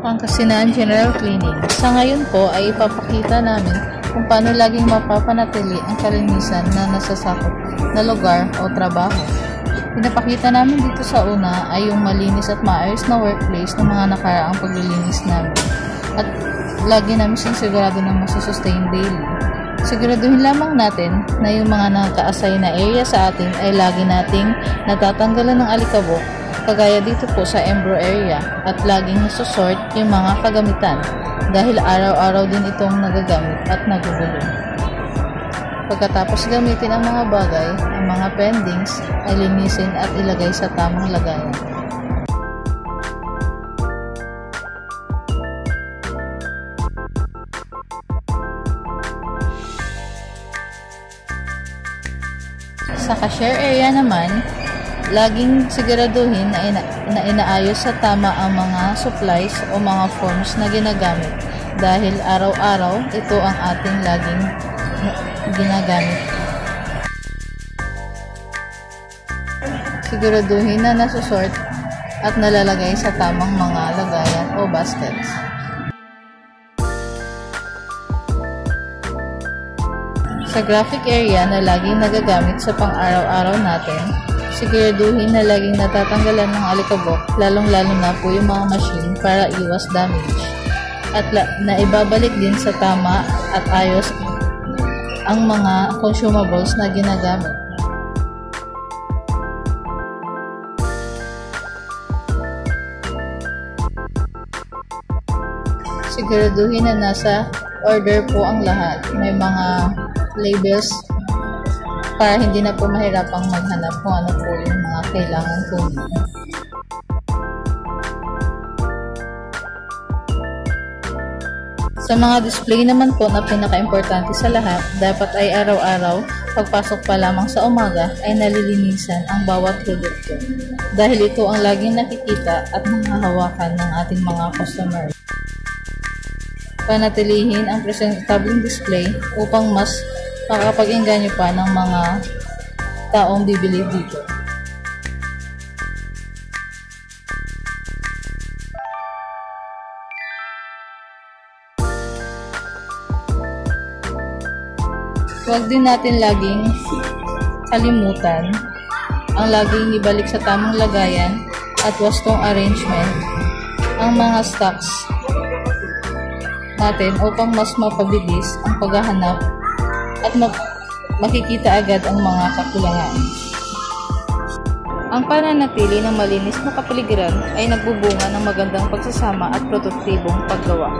Pangasinan General Cleaning. Sa ngayon po ay ipapakita namin kung paano laging mapapanatili ang kalinisan na nasasakop na lugar o trabaho. Pinapakita namin dito sa una ay yung malinis at maayos na workplace ng mga nakaraang paglilinis namin. At lagi namin sigurado na masusustain daily. Siguraduhin lamang natin na yung mga naka-assign na area sa atin ay lagi nating natatanggalan ng alikabok, kagaya dito po sa embro area, at laging nasusort yung mga kagamitan dahil araw-araw din itong nagagamit at nagugulo. Pagkatapos gamitin ang mga bagay, ang mga pendings ay linisin at ilagay sa tamang lagayan. Sa cashier area naman, laging siguraduhin na inaayos sa tama ang mga supplies o mga forms na ginagamit dahil araw-araw ito ang ating laging ginagamit. Siguraduhin na nasusort at nalalagay sa tamang mga lagayan o baskets. Sa graphic area na laging nagagamit sa pang-araw-araw natin, siguraduhin na laging natatanggalan ng alikabok, lalong-lalo na po yung mga machine para iwas damage. At na ibabalik din sa tama at ayos ang mga consumables na ginagamit. Siguraduhin na nasa order po ang lahat. May mga labels para hindi na po mahirapang maghanap kung ano po yung mga kailangan kunin. Sa mga display naman po na pinaka-importante sa lahat, dapat ay araw-araw, pagpasok pa lamang sa umaga, ay nalilinisan ang bawat produkto. Dahil ito ang laging nakikita at nahahawakan ng ating mga customer. Panatilihin ang presentableng display upang mas makakapag-engganyo pa ng mga taong bibili dito. Huwag din natin laging kalimutan ang laging ibalik sa tamang lagayan at wastong arrangement ang mga stocks natin upang mas mapabilis ang paghahanap at makikita agad ang mga kakulangan. Ang pananatili ng malinis na kapaligiran ay nagbubunga ng magandang pagsasama at produktibong paggawa.